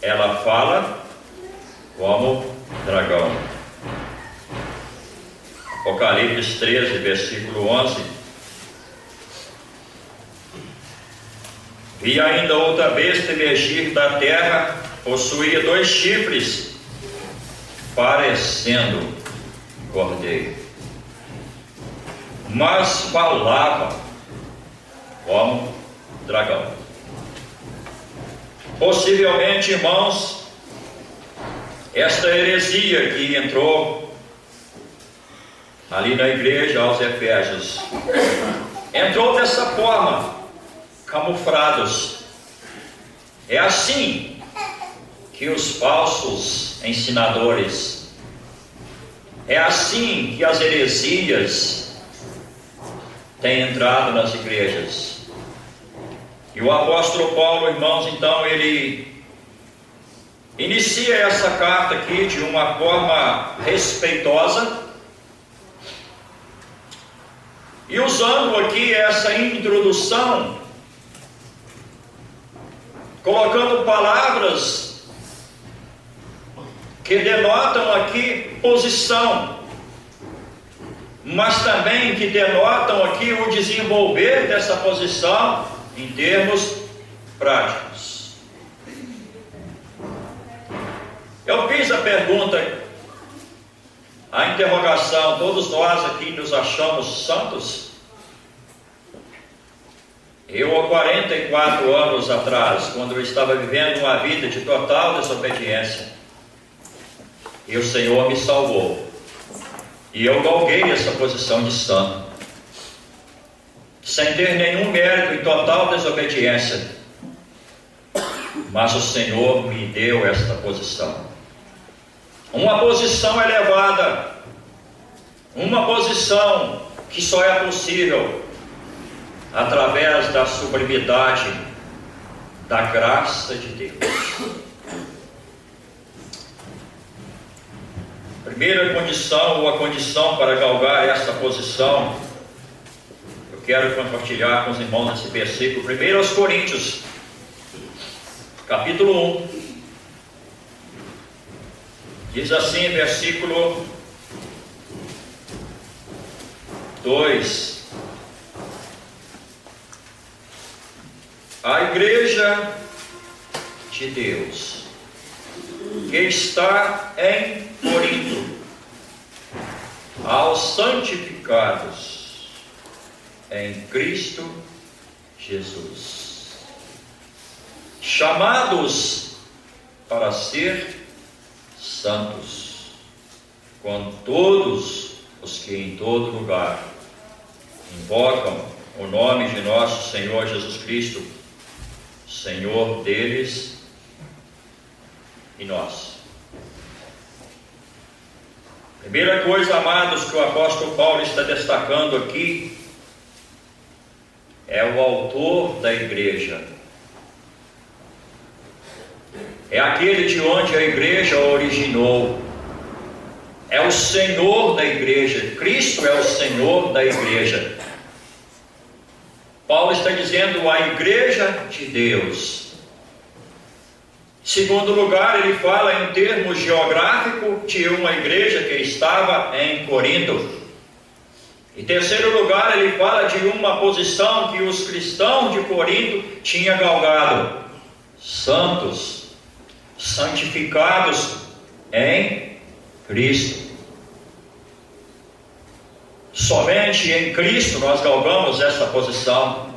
ela fala como dragão. Apocalipse 13, versículo 11. Vi ainda outra besta emergir da terra, possuía 2 chifres, parecendo cordeiro, mas falava como dragão. Possivelmente, irmãos, esta heresia que entrou ali na igreja aos Efésios, entrou dessa forma, camuflados. É assim que os falsos ensinadores, é assim que as heresias têm entrado nas igrejas. E o apóstolo Paulo, irmãos, então ele inicia essa carta aqui de uma forma respeitosa, e usando aqui essa introdução, colocando palavras que denotam aqui posição, mas também que denotam aqui o desenvolver dessa posição em termos práticos. Eu fiz a pergunta, a interrogação: todos nós aqui nos achamos santos? Eu, há 44 anos atrás, quando eu estava vivendo uma vida de total desobediência, e o Senhor me salvou, e eu galguei essa posição de santo, sem ter nenhum mérito, em total desobediência, mas o Senhor me deu esta posição, uma posição elevada, uma posição que só é possível através da sublimidade da graça de Deus. Primeira condição, ou a condição para galgar essa posição, eu quero compartilhar com os irmãos nesse versículo. 1 Coríntios, capítulo 1, diz assim, versículo 2: a igreja de Deus que está em Corinto, aos santificados em Cristo Jesus, chamados para ser santos, com todos os que em todo lugar invocam o nome de nosso Senhor Jesus Cristo, Senhor deles e nós. Primeira coisa, amados, que o apóstolo Paulo está destacando aqui, é o autor da igreja. É aquele de onde a igreja originou. É o Senhor da igreja. Cristo é o Senhor da igreja. Paulo está dizendo a igreja de Deus. Segundo lugar, ele fala em termos geográficos de uma igreja que estava em Corinto. Em terceiro lugar, ele fala de uma posição que os cristãos de Corinto tinham galgado: santos, santificados em Cristo. Somente em Cristo nós galgamos essa posição.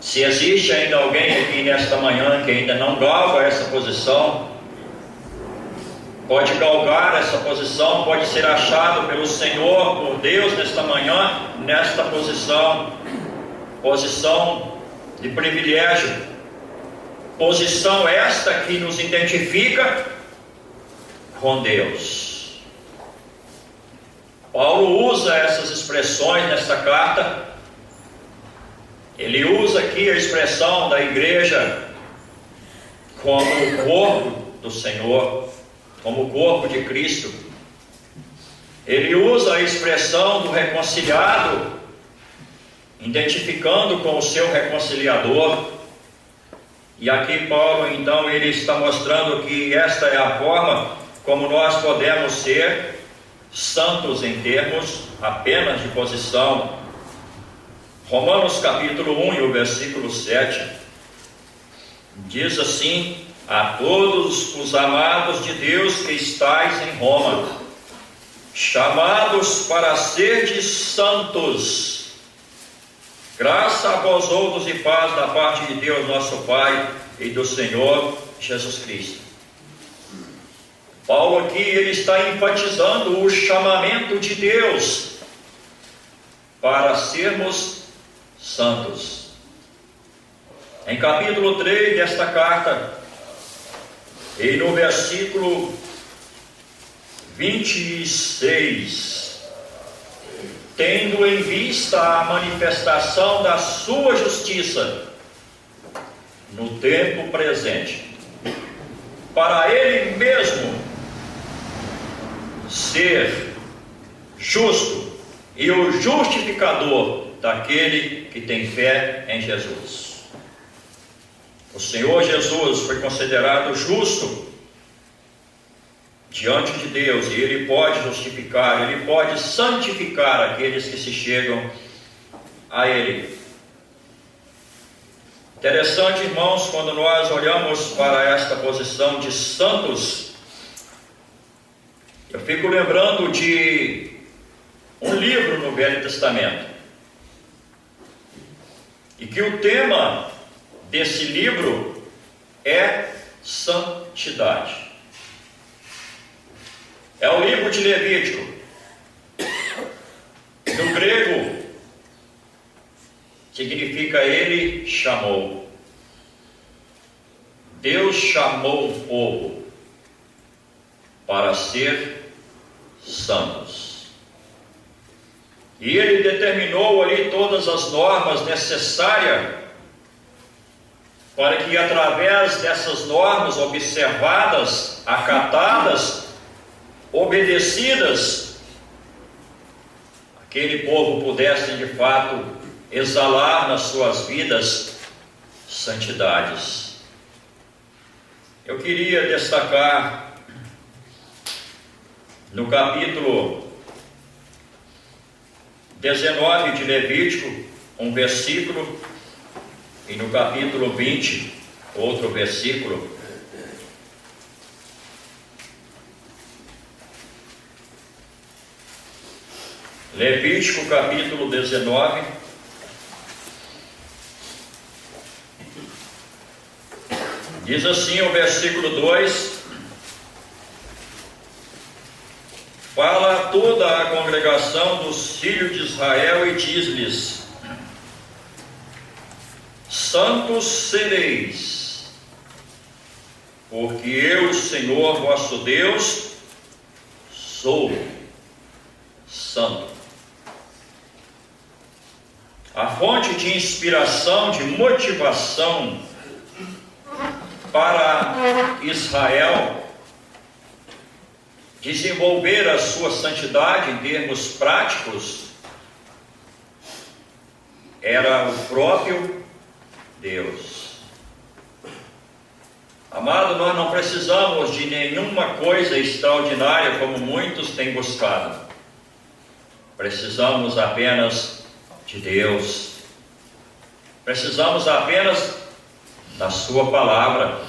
Se existe ainda alguém aqui nesta manhã que ainda não galga essa posição, pode galgar essa posição, pode ser achado pelo Senhor, por Deus, nesta manhã, nesta posição de privilégio, posição esta que nos identifica com Deus. Paulo usa essas expressões nesta carta. Ele usa aqui a expressão da igreja como o corpo do Senhor, como o corpo de Cristo. Ele usa a expressão do reconciliado, identificando com o seu reconciliador. E aqui Paulo, então, ele está mostrando que esta é a forma como nós podemos ser santos em termos apenas de posição. Romanos capítulo 1 e o versículo 7 diz assim: a todos os amados de Deus que estais em Roma, chamados para serdes santos, graça a vós outros e paz da parte de Deus nosso Pai e do Senhor Jesus Cristo. Paulo aqui ele está enfatizando o chamamento de Deus para sermos santos. Em capítulo 3 desta carta, e no versículo 26, tendo em vista a manifestação da sua justiça no tempo presente, para ele mesmo ser justo e o justificador daquele que tem fé em Jesus. O Senhor Jesus foi considerado justo diante de Deus, e Ele pode justificar, Ele pode santificar aqueles que se chegam a Ele. Interessante, irmãos, quando nós olhamos para esta posição de santos, eu fico lembrando de um livro no Velho Testamento, e que o tema desse livro é santidade. É o livro de Levítico. No grego, significa ele chamou. Deus chamou o povo para ser santos. E ele determinou ali todas as normas necessárias para que, através dessas normas observadas, acatadas, obedecidas, aquele povo pudesse de fato exalar nas suas vidas santidades. Eu queria destacar no capítulo 19 de Levítico um versículo, e no capítulo 20 outro versículo. Levítico capítulo 19, diz assim o versículo 2: fala a toda a congregação dos filhos de Israel e diz-lhes: santos sereis, porque eu, Senhor vosso Deus, sou santo. A fonte de inspiração, de motivação para Israel desenvolver a sua santidade em termos práticos era o próprio Deus. Amado, nós não precisamos de nenhuma coisa extraordinária como muitos têm buscado. Precisamos apenas de Deus. Precisamos apenas da sua palavra,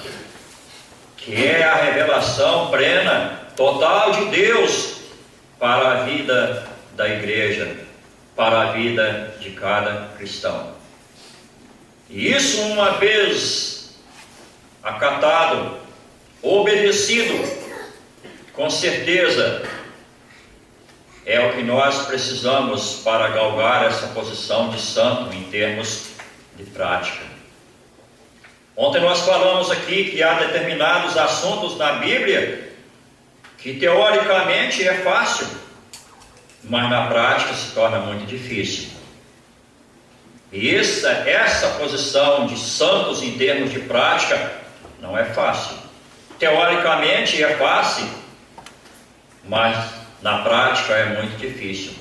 que é a revelação plena, total de Deus para a vida da igreja, para a vida de cada cristão. E isso, uma vez acatado, obedecido, com certeza é o que nós precisamos para galgar essa posição de santo em termos de prática. Ontem nós falamos aqui que há determinados assuntos na Bíblia que teoricamente é fácil, mas na prática se torna muito difícil. E essa posição de santos em termos de prática não é fácil. Teoricamente é fácil, mas na prática é muito difícil.